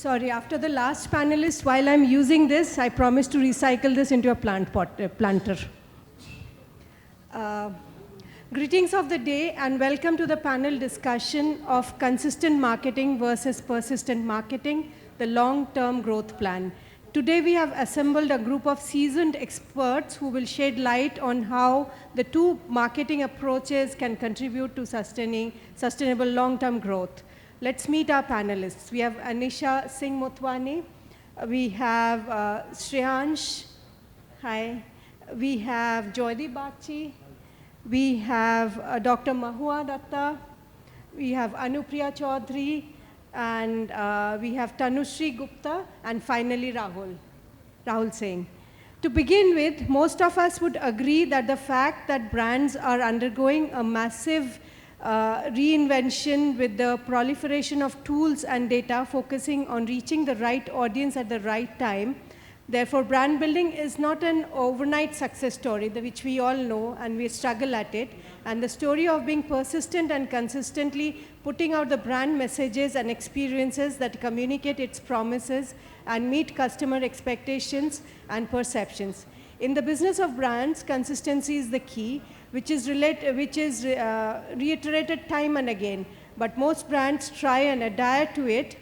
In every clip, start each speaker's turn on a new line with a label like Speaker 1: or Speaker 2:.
Speaker 1: Sorry, after the last panelist, while I'm using this, I promise to recycle this into a planter. Greetings of the day and welcome to the panel discussion of consistent marketing versus persistent marketing, the long-term growth plan. Today we have assembled a group of seasoned experts who will shed light on how the two marketing approaches can contribute to sustainable long-term growth. Let's meet our panelists. We have Anisha Singh Motwani. We have Shreyansh. Hi. We have Joydeep Bagchi. We have Dr. Mahua Datta. We have Anupriya Chaudhary. And we have Tanushree Gupta. And finally, Rahul Singh. To begin with, most of us would agree that the fact that brands are undergoing a massive reinvention with the proliferation of tools and data focusing on reaching the right audience at the right time. Therefore, brand building is not an overnight success story, which we all know and we struggle at it. And the story of being persistent and consistently putting out the brand messages and experiences that communicate its promises and meet customer expectations and perceptions. In the business of brands, consistency is the key, which is reiterated time and again. But most brands try and adhere to it.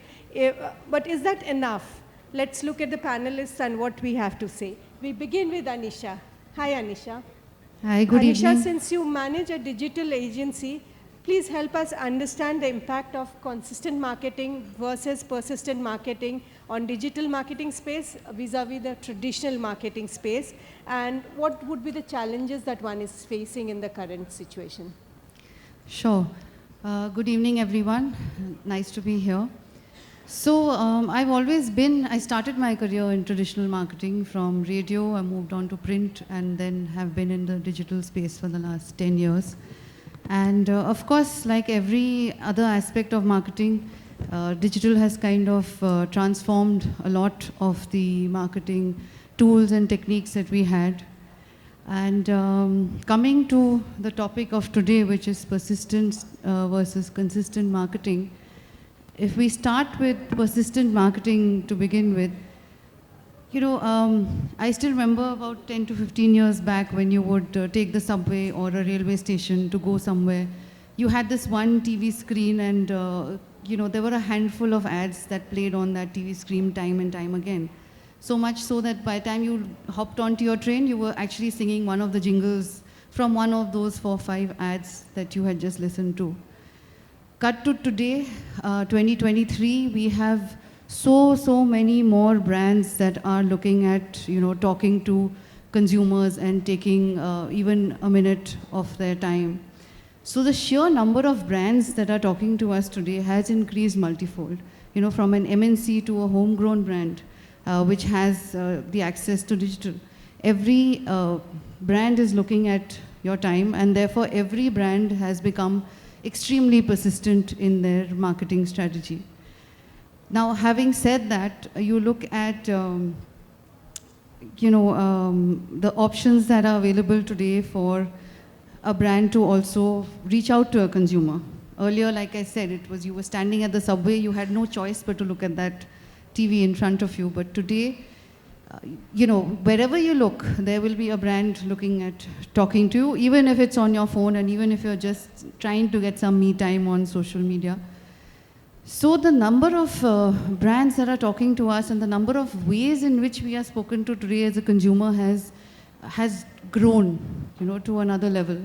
Speaker 1: But is that enough? Let's look at the panelists and what we have to say. We begin with Anisha. Hi, Anisha.
Speaker 2: Hi, good evening.
Speaker 1: Anisha, since you manage a digital agency, please help us understand the impact of consistent marketing versus persistent marketing on digital marketing space vis-a-vis the traditional marketing space, and what would be the challenges that one is facing in the current situation?
Speaker 2: Sure. Good evening, everyone. Nice to be here. So I started my career in traditional marketing from radio. I moved on to print and then have been in the digital space for the last 10 years. And of course, like every other aspect of marketing, digital has kind of transformed a lot of the marketing tools and techniques that we had. And coming to the topic of today, which is persistence versus consistent marketing, if we start with persistent marketing to begin with, I still remember about 10 to 15 years back when you would take the subway or a railway station to go somewhere. You had this one TV screen and, there were a handful of ads that played on that TV screen time and time again. So much so that by the time you hopped onto your train, you were actually singing one of the jingles from one of those 4 or 5 ads that you had just listened to. Cut to today, 2023, we have so many more brands that are looking at, talking to consumers and taking even a minute of their time. So the sheer number of brands that are talking to us today has increased multifold, from an MNC to a homegrown brand, which has the access to digital. Every brand is looking at your time, and therefore every brand has become extremely persistent in their marketing strategy. Now, having said that, you look at the options that are available today for a brand to also reach out to a consumer. Earlier, like I said, it was you were standing at the subway, you had no choice but to look at that TV in front of you. But today, wherever you look, there will be a brand looking at talking to you, even if it's on your phone and even if you're just trying to get some me time on social media. So the number of brands that are talking to us and the number of ways in which we are spoken to today as a consumer has grown, to another level.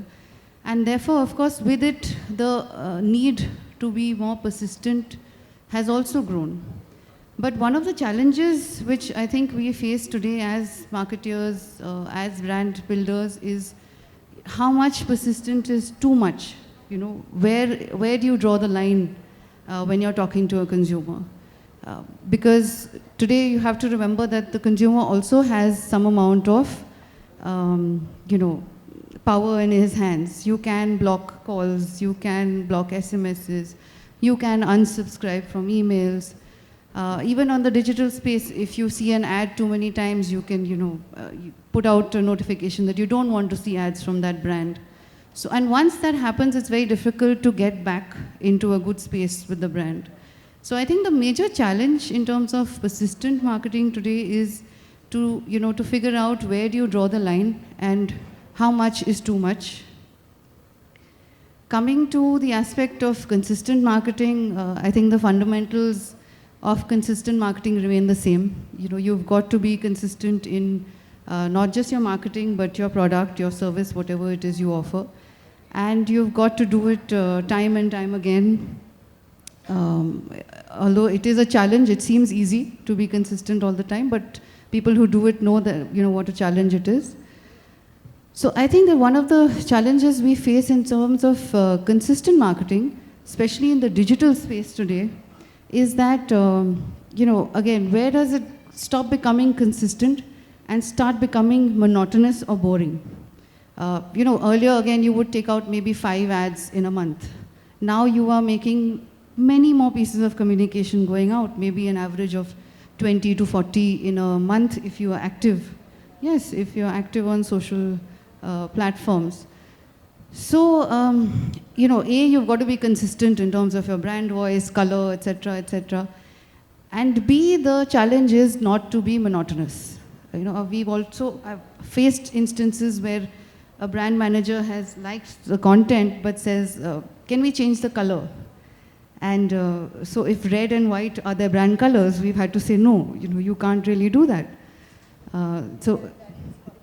Speaker 2: And therefore, of course, with it, the need to be more persistent has also grown. But one of the challenges which I think we face today as marketers, as brand builders, is how much persistent is too much. Where do you draw the line when you're talking to a consumer? Because today you have to remember that the consumer also has some amount of, power in his hands. You can block calls, you can block SMSs, you can unsubscribe from emails. Even on the digital space, if you see an ad too many times, you can, you put out a notification that you don't want to see ads from that brand. So, and once that happens, it's very difficult to get back into a good space with the brand. So I think the major challenge in terms of persistent marketing today is to, to figure out where do you draw the line and how much is too much. Coming to the aspect of consistent marketing, I think the fundamentals of consistent marketing remain the same. You've got to be consistent in not just your marketing, but your product, your service, whatever it is you offer. And you've got to do it time and time again. Although it is a challenge, it seems easy to be consistent all the time, but people who do it know that, what a challenge it is. So I think that one of the challenges we face in terms of consistent marketing, especially in the digital space today, is that, again, where does it stop becoming consistent and start becoming monotonous or boring? Earlier, again, you would take out maybe 5 ads in a month. Now you are making many more pieces of communication going out, maybe an average of 20 to 40 in a month if you are active. Yes, if you're active on social platforms. So, you've got to be consistent in terms of your brand voice, color, etc., etc. And B, the challenge is not to be monotonous. We've also faced instances where a brand manager has liked the content but says, can we change the color? And so if red and white are their brand colors, we've had to say, no, you can't really do that.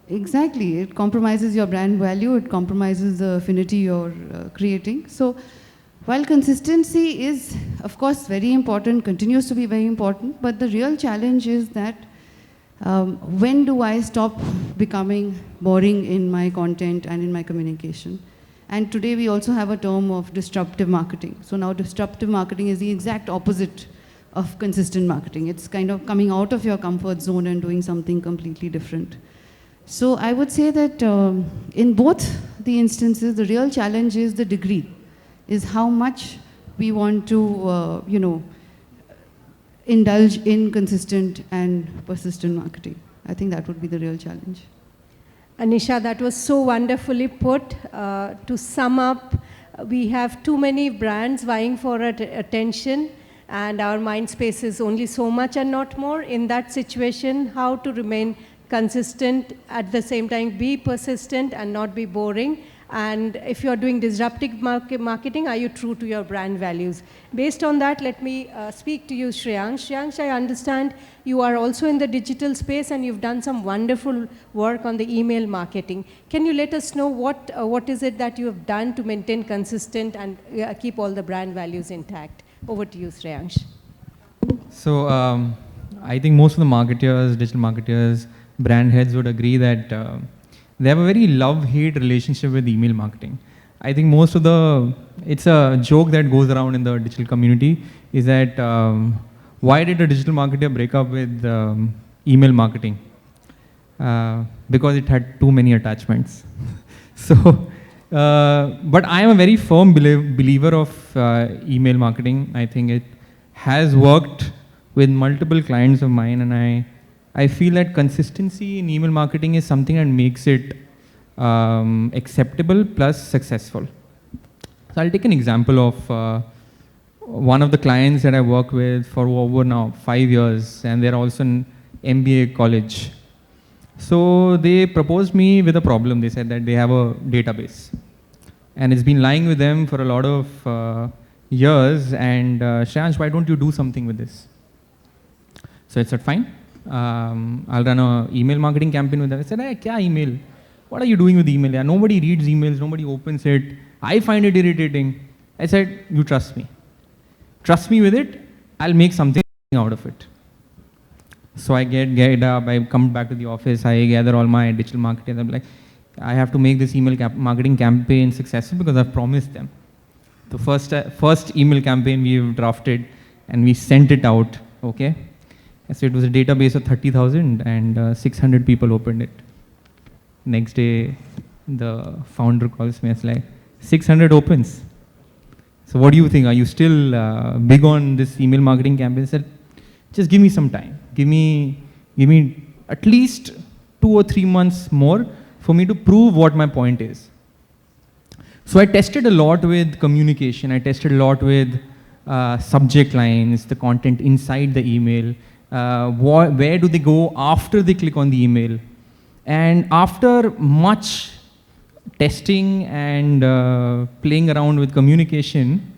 Speaker 2: Exactly, it compromises your brand value, it compromises the affinity you're creating. So while consistency is, of course, very important, continues to be very important, but the real challenge is that when do I stop becoming boring in my content and in my communication? And today we also have a term of disruptive marketing. So now disruptive marketing is the exact opposite of consistent marketing. It's kind of coming out of your comfort zone and doing something completely different. So I would say that in both the instances, the real challenge is the degree, is how much we want to, indulge in consistent and persistent marketing. I think that would be the real challenge.
Speaker 1: Anisha, that was so wonderfully put. To sum up, we have too many brands vying for attention, and our mind space is only so much and not more. In that situation, how to remain consistent, at the same time be persistent and not be boring. And if you're doing disruptive marketing, are you true to your brand values? Based on that, let me speak to you, Shreyansh. Shreyansh, I understand you are also in the digital space and you've done some wonderful work on the email marketing. Can you let us know what is it that you have done to maintain consistent and keep all the brand values intact? Over to you, Shreyansh.
Speaker 3: So I think most of the marketers, digital marketers, brand heads would agree that they have a very love-hate relationship with email marketing. I think it's a joke that goes around in the digital community is that why did a digital marketer break up with email marketing? Because it had too many attachments. So, but I am a very firm believer of email marketing. I think it has worked with multiple clients of mine, and I feel that consistency in email marketing is something that makes it acceptable plus successful. So I'll take an example of one of the clients that I work with for over now 5 years, and they're also in MBA college. So they proposed me with a problem. They said that they have a database, and it's been lying with them for a lot of years, and Shreyansh, why don't you do something with this? So I said, fine. I'll run an email marketing campaign with them. I said, hey, kya email? What are you doing with email? Yeah, nobody reads emails, nobody opens it. I find it irritating. I said, you trust me. Trust me with it, I'll make something out of it. So I get up, I come back to the office, I gather all my digital marketers. I'm like, I have to make this email marketing campaign successful because I've promised them. The first email campaign we've drafted and we sent it out, okay? So it was a database of 30,000 and 600 people opened it. Next day, the founder calls me and it's like, 600 opens. So what do you think? Are you still big on this email marketing campaign? I said, just give me some time. Give me at least 2 or 3 months more for me to prove what my point is. So I tested a lot with communication. I tested a lot with subject lines, the content inside the email, where do they go after they click on the email. And after much testing and playing around with communication,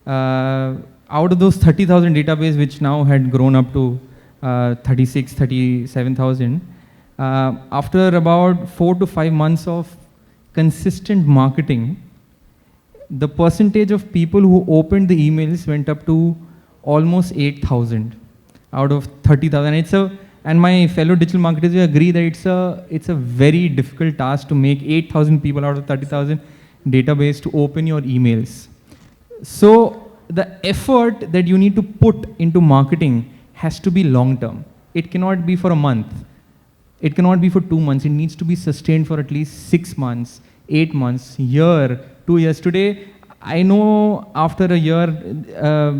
Speaker 3: out of those 30,000 database, which now had grown up to 37,000, after about 4 to 5 months of consistent marketing, the percentage of people who opened the emails went up to almost 8,000 out of 30,000. And my fellow digital marketers will agree that it's a very difficult task to make 8,000 people out of 30,000 database to open your emails. So the effort that you need to put into marketing has to be long term. It cannot be for a month. It cannot be for 2 months. It needs to be sustained for at least 6 months, 8 months, year, 2 years. Today, I know after a year,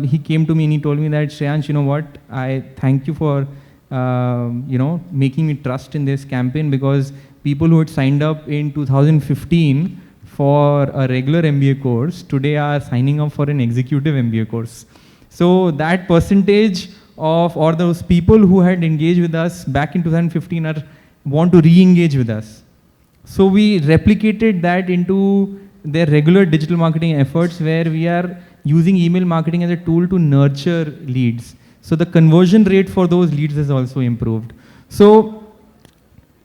Speaker 3: he came to me and he told me that, Shreyansh, you know what, I thank you for making me trust in this campaign, because people who had signed up in 2015 for a regular MBA course today are signing up for an executive MBA course. So that percentage of, or those people who had engaged with us back in 2015 want to re-engage with us. So we replicated that into their regular digital marketing efforts, where we are using email marketing as a tool to nurture leads. So the conversion rate for those leads has also improved. So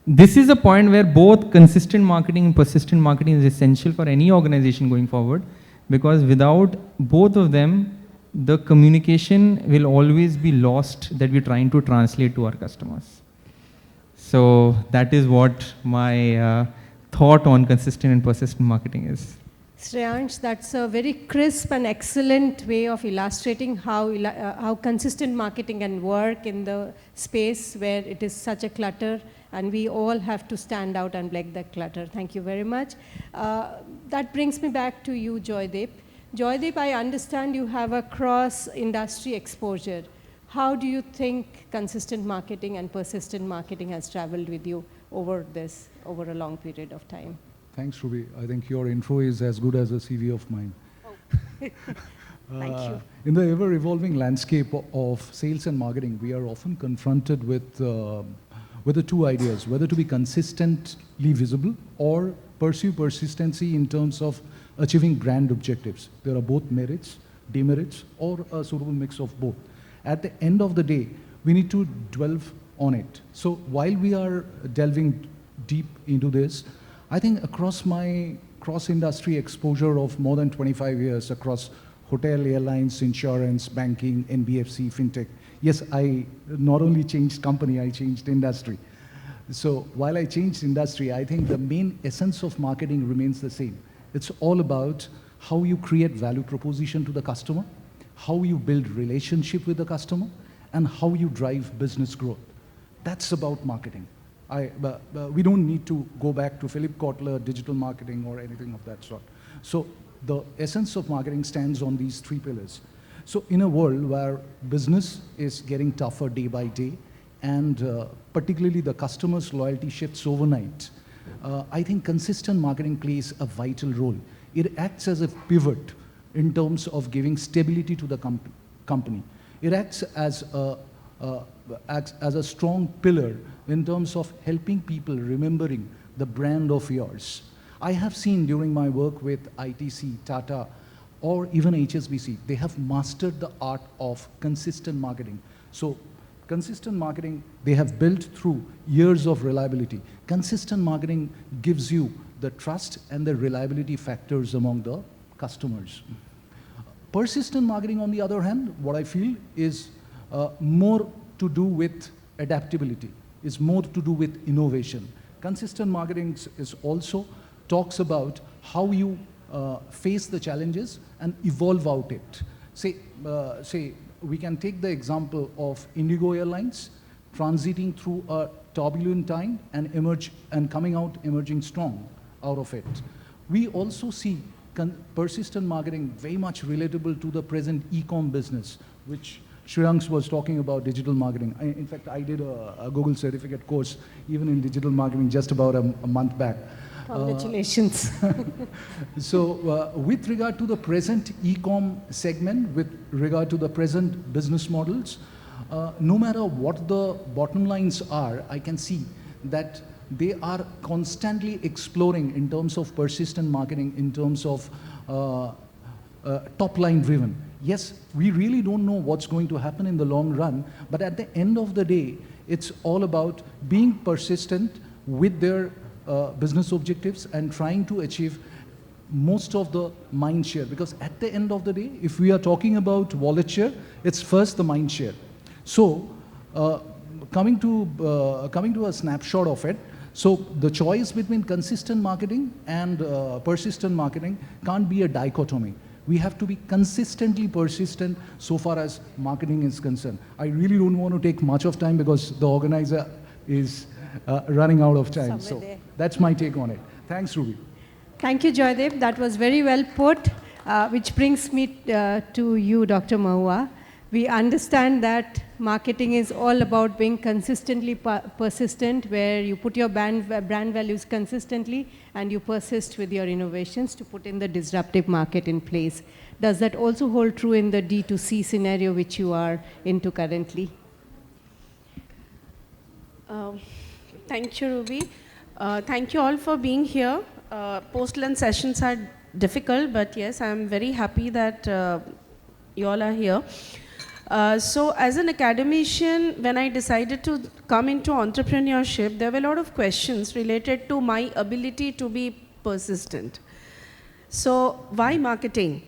Speaker 3: this is a point where both consistent marketing and persistent marketing is essential for any organization going forward, because without both of them, the communication will always be lost that we're trying to translate to our customers. So that is what my thought on consistent and persistent marketing is.
Speaker 1: Shreyansh, that's a very crisp and excellent way of illustrating how consistent marketing can work in the space where it is such a clutter, and we all have to stand out and break that clutter. Thank you very much. That brings me back to you, Joydeep. Joydeep, I understand you have a cross-industry exposure. How do you think consistent marketing and persistent marketing has traveled with you over a long period of time?
Speaker 4: Thanks, Ruby. I think your intro is as good as a CV of mine.
Speaker 1: Oh. Thank you.
Speaker 4: In the ever-evolving landscape of sales and marketing, we are often confronted with the two ideas, whether to be consistently visible or pursue persistency in terms of achieving brand objectives. There are both merits, demerits, or a suitable mix of both. At the end of the day, we need to delve on it. So while we are delving deep into this, I think across my cross-industry exposure of more than 25 years across hotel, airlines, insurance, banking, NBFC, fintech, yes, I not only changed company, I changed industry. So while I changed industry, I think the main essence of marketing remains the same. It's all about how you create value proposition to the customer, how you build relationship with the customer, and how you drive business growth. That's about marketing. We don't need to go back to Philip Kotler, digital marketing, or anything of that sort. So the essence of marketing stands on these three pillars. So in a world where business is getting tougher day by day, and particularly the customer's loyalty shifts overnight, I think consistent marketing plays a vital role. It acts as a pivot in terms of giving stability to the company. It acts as a strong pillar in terms of helping people remembering the brand of yours. I have seen during my work with ITC, Tata, or even HSBC, they have mastered the art of consistent marketing. So consistent marketing, they have built through years of reliability. Consistent marketing gives you the trust and the reliability factors among the customers. Persistent marketing, on the other hand, what I feel is more to do with adaptability, is more to do with innovation. Consistent marketing is also talks about how you face the challenges and evolve out it. Say, we can take the example of Indigo Airlines transiting through a turbulent time and coming out emerging strong out of it. We also see persistent marketing very much relatable to the present e-com business, which Shreyansh was talking about digital marketing. In fact, I did a Google certificate course even in digital marketing just about a month back.
Speaker 1: Congratulations.
Speaker 4: So with regard to the present e-com segment, with regard to the present business models, no matter what the bottom lines are, I can see that they are constantly exploring in terms of persistent marketing, in terms of top line driven. Yes, we really don't know what's going to happen in the long run, but at the end of the day, it's all about being persistent with their business objectives and trying to achieve most of the mind share. Because at the end of the day, if we are talking about wallet share, it's first the mind share. So coming to a snapshot of it, so the choice between consistent marketing and persistent marketing can't be a dichotomy. We have to be consistently persistent so far as marketing is concerned. I really don't want to take much of time because the organizer is running out of time. So that's my take on it. Thanks, Ruby.
Speaker 1: Thank you, Joydev. That was very well put, which brings me to you, Dr. Mahua. We understand that marketing is all about being consistently persistent, where you put your brand values consistently and you persist with your innovations to put in the disruptive market in place. Does that also hold true in the D2C scenario which you are into currently?
Speaker 5: Thank you, Ruby. Thank you all for being here. Post-lunch sessions are difficult, but yes, I'm very happy that you all are here. So as an academician, when I decided to come into entrepreneurship, there were a lot of questions related to my ability to be persistent. So why marketing?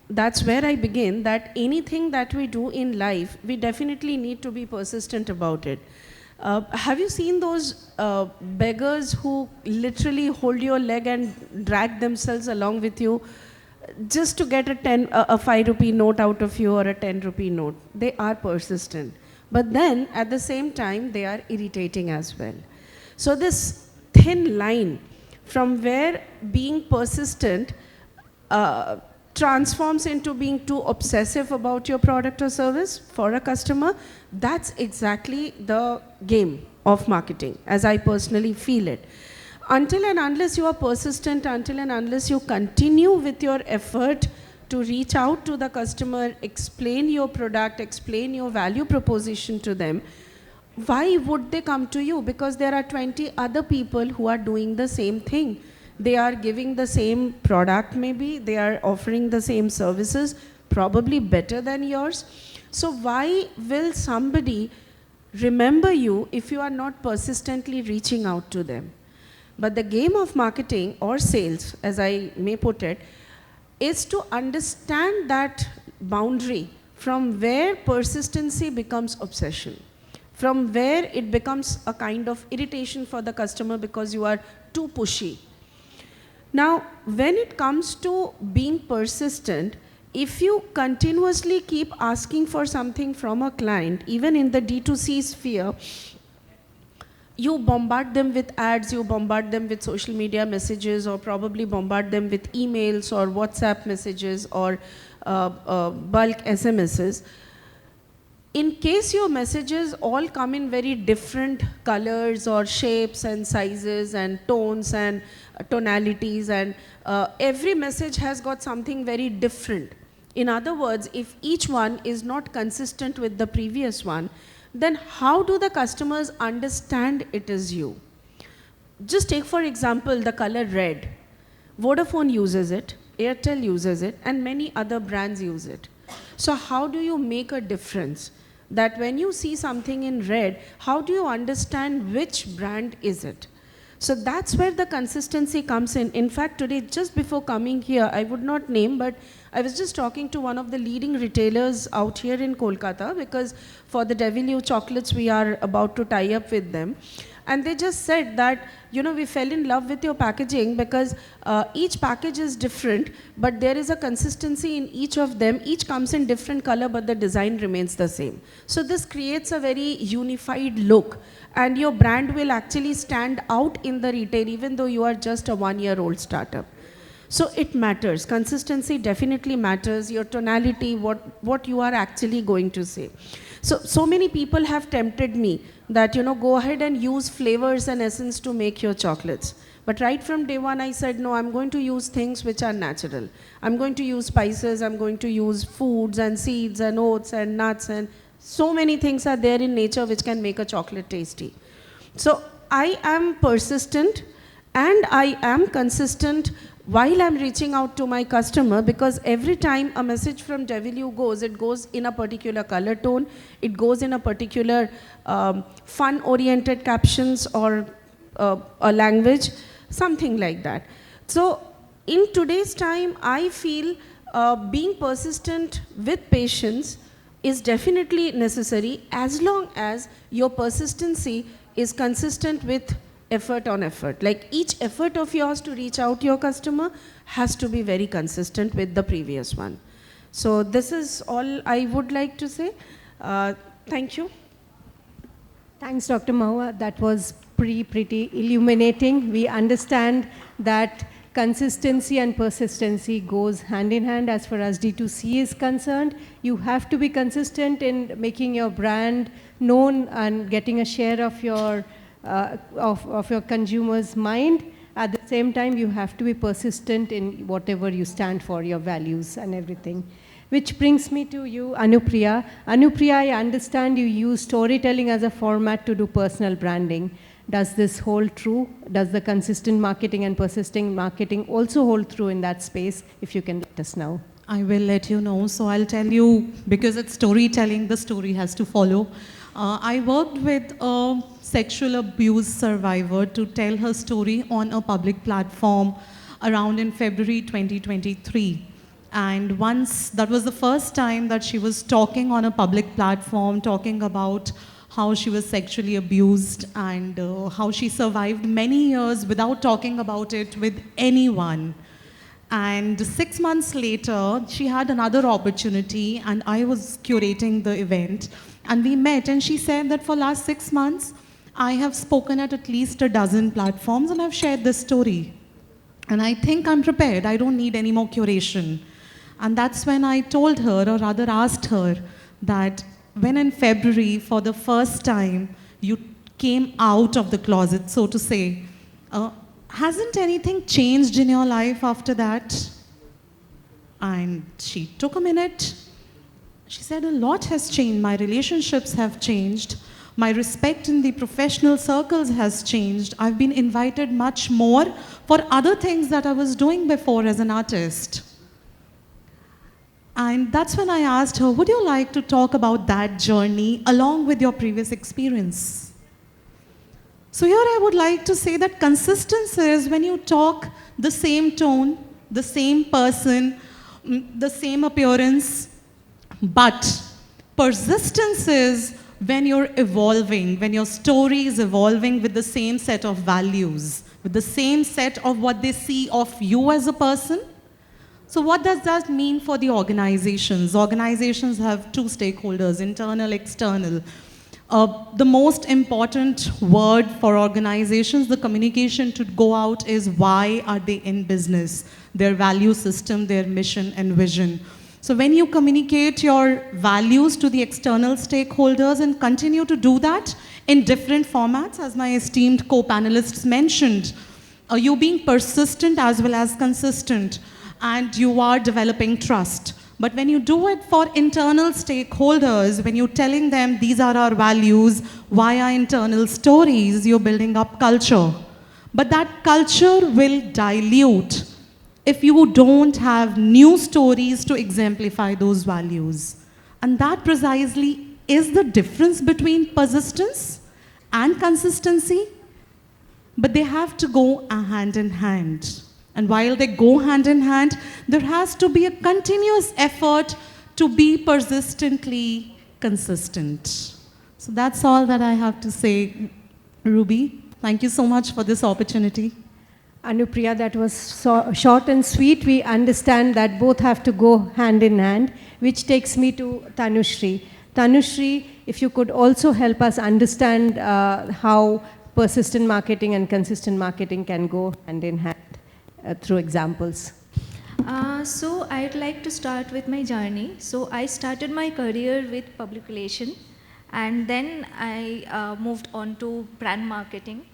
Speaker 5: That's where I begin, that anything that we do in life, we definitely need to be persistent about it. Have you seen those beggars who literally hold your leg and drag themselves along with you just to get a 5 rupee note out of you or a 10 rupee note? They are persistent. But then, at the same time, they are irritating as well. So this thin line from where being persistent transforms into being too obsessive about your product or service for a customer, that's exactly the game of marketing, as I personally feel it. Until and unless you are persistent, until and unless you continue with your effort to reach out to the customer, explain your product, explain your value proposition to them, why would they come to you? Because there are 20 other people who are doing the same thing. They are giving the same product maybe, they are offering the same services, probably better than yours. So why will somebody remember you if you are not persistently reaching out to them? But the game of marketing or sales, as I may put it, is to understand that boundary from where persistency becomes obsession, from where it becomes a kind of irritation for the customer because you are too pushy. Now, when it comes to being persistent, if you continuously keep asking for something from a client, even in the D2C sphere, you bombard them with ads, you bombard them with social media messages, or probably bombard them with emails or WhatsApp messages or bulk SMSs. In case your messages all come in very different colors or shapes and sizes and tones and tonalities, and every message has got something very different. In other words, if each one is not consistent with the previous one, then how do the customers understand it is you? Just take for example the color red. Vodafone uses it, Airtel uses it, and many other brands use it. So how do you make a difference? That when you see something in red, how do you understand which brand is it? So that's where the consistency comes in. In fact, today, just before coming here, I would not name, but I was just talking to one of the leading retailers out here in Kolkata, because for the Devil You chocolates, we are about to tie up with them. And they just said that, you know, we fell in love with your packaging because each package is different, but there is a consistency in each of them. Each comes in different color, but the design remains the same. So this creates a very unified look, and your brand will actually stand out in the retail, even though you are just a 1-year-old startup. So it matters. Consistency definitely matters. Your tonality, what you are actually going to say. So many people have tempted me that, you know, go ahead and use flavors and essence to make your chocolates. But right from day one, I said, no, I'm going to use things which are natural. I'm going to use spices, I'm going to use foods and seeds and oats and nuts, and so many things are there in nature which can make a chocolate tasty. So I am persistent and I am consistent while I'm reaching out to my customer, because every time a message from W goes, it goes in a particular color tone, it goes in a particular fun-oriented captions or a language, something like that. So in today's time, I feel being persistent with patience is definitely necessary, as long as your persistency is consistent with effort on effort. Like each effort of yours to reach out to your customer has to be very consistent with the previous one. So this is all I would like to say. Thank you.
Speaker 1: Thanks, Dr. Mahua. That was pretty illuminating. We understand that consistency and persistency goes hand in hand as far as D2C is concerned. You have to be consistent in making your brand known and getting a share of your your consumers' mind. At the same time, you have to be persistent in whatever you stand for, your values and everything. Which brings me to you, Anupriya. Anupriya, I understand you use storytelling as a format to do personal branding. Does this hold true? Does the consistent marketing and persistent marketing also hold true in that space? If you can let us know.
Speaker 6: I will let you know. So I'll tell you, because it's storytelling, the story has to follow. I worked with a sexual abuse survivor to tell her story on a public platform around in February 2023. And once, that was the first time that she was talking on a public platform, talking about how she was sexually abused and how she survived many years without talking about it with anyone. And 6 months later, she had another opportunity, and I was curating the event. And we met, and she said that for last 6 months, I have spoken at least a dozen platforms, and I've shared this story. And I think I'm prepared. I don't need any more curation. And that's when I told her, or rather asked her, that when in February, for the first time, you came out of the closet, so to say, hasn't anything changed in your life after that? And she took a minute. She said, a lot has changed. My relationships have changed. My respect in the professional circles has changed. I've been invited much more for other things that I was doing before as an artist. And that's when I asked her, would you like to talk about that journey along with your previous experience? So here I would like to say that consistency is when you talk the same tone, the same person, the same appearance, but persistence is when you're evolving, when your story is evolving with the same set of values, with the same set of what they see of you as a person. So what does that mean for the organizations? Organizations have two stakeholders, internal, external. The most important word for organizations, the communication to go out is why are they in business, their value system, their mission and vision. So when you communicate your values to the external stakeholders and continue to do that in different formats, as my esteemed co-panelists mentioned, you being persistent as well as consistent, and you are developing trust. But when you do it for internal stakeholders, when you're telling them these are our values, via internal stories, you're building up culture. But that culture will dilute if you don't have new stories to exemplify those values. And that precisely is the difference between persistence and consistency. But they have to go hand in hand. And while they go hand in hand, there has to be a continuous effort to be persistently consistent. So that's all that I have to say, Ruby. Thank you so much for this opportunity.
Speaker 1: Anupriya, that was so short and sweet. We understand that both have to go hand in hand, which takes me to Tanushri. Tanushri, if you could also help us understand how persistent marketing and consistent marketing can go hand in hand through examples.
Speaker 7: So I'd like to start with my journey. So I started my career with public relation, and then I moved on to brand marketing.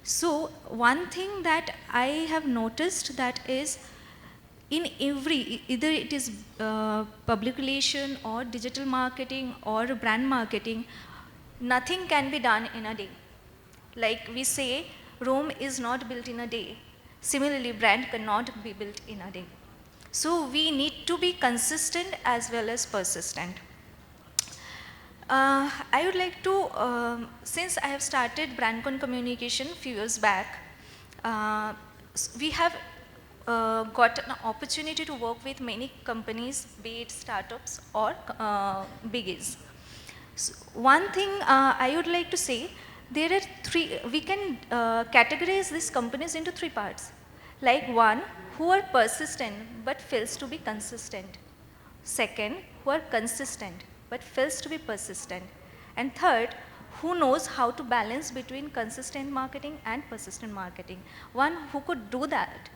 Speaker 7: So one thing that I have noticed that is in every, either it is public relation or digital marketing or brand marketing, nothing can be done in a day. Like we say, Rome is not built in a day. Similarly, brand cannot be built in a day. So we need to be consistent as well as persistent. I would like to, since I have started BrandCon communication a few years back, we have got an opportunity to work with many companies, be it startups or biggies. So one thing I would like to say, there are three, we can categorize these companies into three parts. Like one, who are persistent but fails to be consistent. Second, who are consistent but fails to be persistent. And third, who knows how to balance between consistent marketing and persistent marketing. One who could do that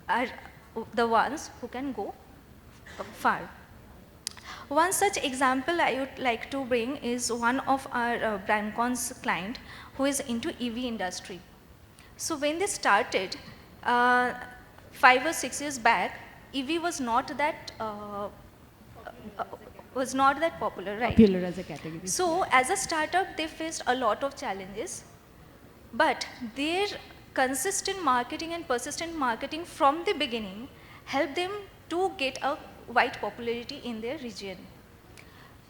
Speaker 7: are the ones who can go far. One such example I would like to bring is one of our BrandCon's client who is into EV industry. So when they started, 5 or 6 years back, EV was not that popular, right?
Speaker 1: Popular as a category.
Speaker 7: So as a startup, they faced a lot of challenges, but their consistent marketing and persistent marketing from the beginning helped them to get a wide popularity in their region.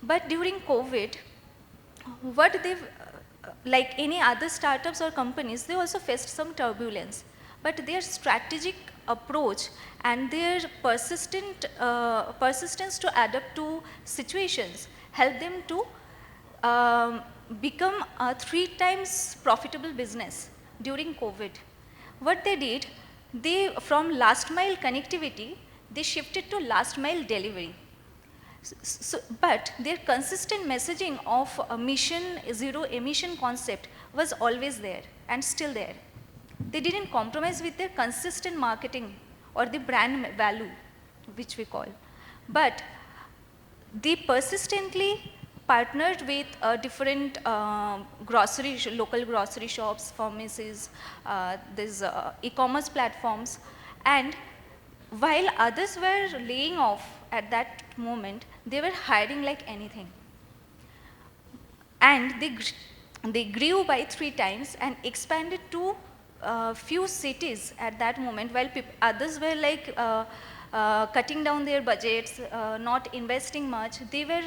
Speaker 7: But during COVID, what they've, like any other startups or companies, they also faced some turbulence. But their strategic approach and their persistence to adapt to situations helped them to become a 3 times profitable business during COVID. What they did, they from last mile connectivity, they shifted to last mile delivery. But their consistent messaging of a mission, zero emission concept was always there and still there. They didn't compromise with their consistent marketing or the brand value, which we call. But they persistently partnered with different local grocery shops, pharmacies, these e-commerce platforms, and while others were laying off at that moment, they were hiring like anything. And they grew by 3 times and expanded to few cities at that moment, while others were like cutting down their budgets, not investing much. They were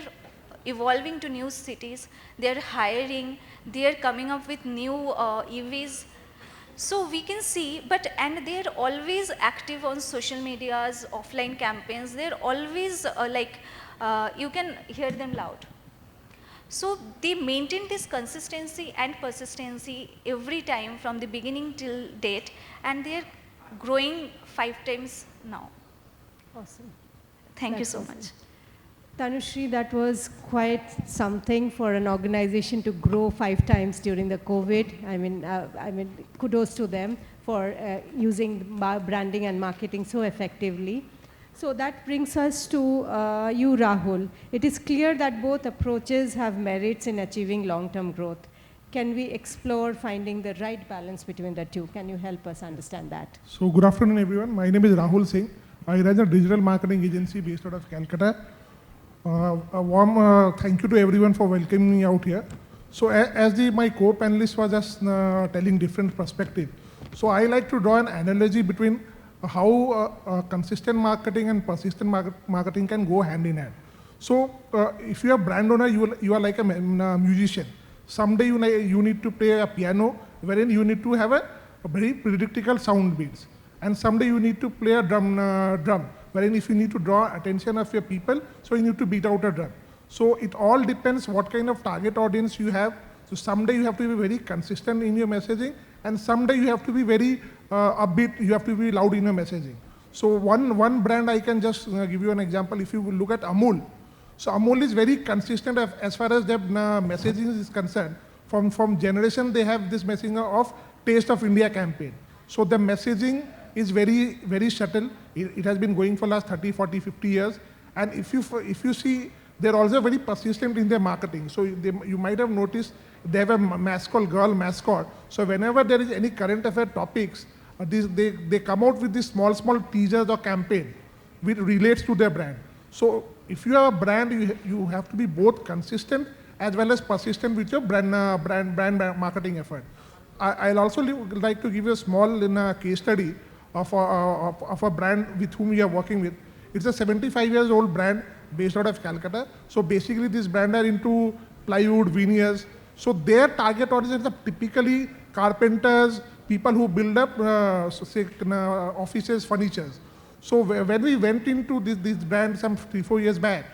Speaker 7: evolving to new cities, they're hiring, they're coming up with new EVs. So we can see, and they're always active on social medias, offline campaigns, they're always you can hear them loud. So they maintain this consistency and persistency every time from the beginning till date, and they're growing 5 times now.
Speaker 1: Awesome.
Speaker 7: Thank you
Speaker 1: That's
Speaker 7: so
Speaker 1: awesome.
Speaker 7: much.
Speaker 1: Tanushri, that was quite something for an organization to grow 5 times during the COVID. I mean, kudos to them for using branding and marketing so effectively. So that brings us to you, Rahul. It is clear that both approaches have merits in achieving long-term growth. Can we explore finding the right balance between the two? Can you help us understand that?
Speaker 8: So good afternoon, everyone. My name is Rahul Singh. I run a digital marketing agency based out of Calcutta. A warm thank you to everyone for welcoming me out here. So as my co-panelist was just telling different perspective, so I like to draw an analogy between how consistent marketing and persistent marketing can go hand in hand. So if you are a brand owner, you are like a musician. Someday you need to play a piano, wherein you need to have a very predictable sound beats. And someday you need to play a drum, wherein if you need to draw attention of your people, so you need to beat out a drum. So it all depends what kind of target audience you have. So someday you have to be very consistent in your messaging, and someday you have to be very upbeat, you have to be loud in your messaging. So one brand I can just give you an example. If you look at Amul, so Amul is very consistent as far as their messaging is concerned. From generation they have this messaging of Taste of India campaign. So the messaging is very, very subtle. It has been going for last 30, 40, 50 years. And if you see they're also very persistent in their marketing. So you might have noticed they have a mascot, girl mascot. So whenever there is any current affair topics, they come out with these small teasers or campaign which relates to their brand. So if you have a brand, you have to be both consistent as well as persistent with your brand marketing effort. I'll also like to give you a small case study of a brand with whom we are working with. It's a 75 years old brand based out of Calcutta. So basically this brand are into plywood, veneers. So their target audience are typically carpenters, people who build up offices, furnitures. So when we went into this brand some 3-4 years back,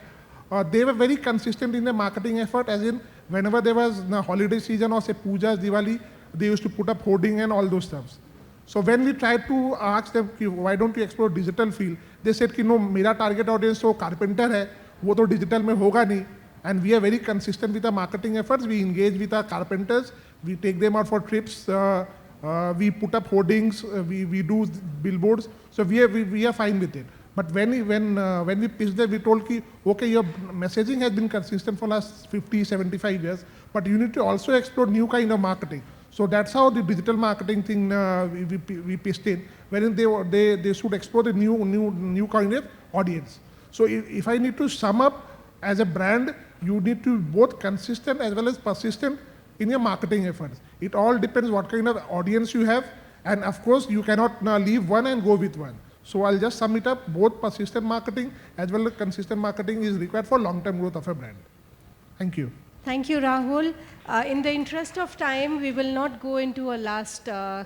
Speaker 8: they were very consistent in their marketing effort, as in whenever there was the holiday season or say pujas, Diwali, they used to put up hoarding and all those stuff. So when we tried to ask them, why don't you explore digital field, they said, no, मेरा target audience तो carpenter है, वो तो digital में होगा नहीं. And we are very consistent with our marketing efforts. We engage with our carpenters. We take them out for trips. We put up hoardings. We do billboards. So we are fine with it. But when we pitched them, we told ki, okay, your messaging has been consistent for last 50, 75 years, but you need to also explore new kind of marketing. So that's how the digital marketing thing we pitched in, wherein they should explore the new kind of audience. So if I need to sum up, as a brand, you need to be both consistent as well as persistent in your marketing efforts. It all depends what kind of audience you have, and of course you cannot leave one and go with one. So I'll just sum it up, both persistent marketing as well as consistent marketing is required for long-term growth of a brand. Thank you.
Speaker 1: Thank you, Rahul. In the interest of time, we will not go into a last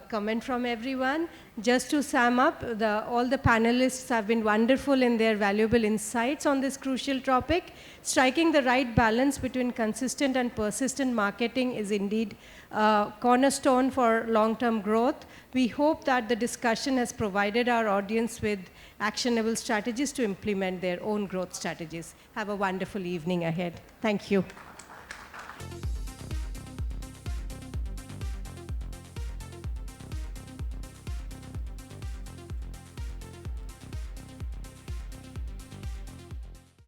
Speaker 1: comment from everyone. Just to sum up, all the panelists have been wonderful in their valuable insights on this crucial topic. Striking the right balance between consistent and persistent marketing is indeed a cornerstone for long-term growth. We hope that the discussion has provided our audience with actionable strategies to implement their own growth strategies. Have a wonderful evening ahead. Thank you.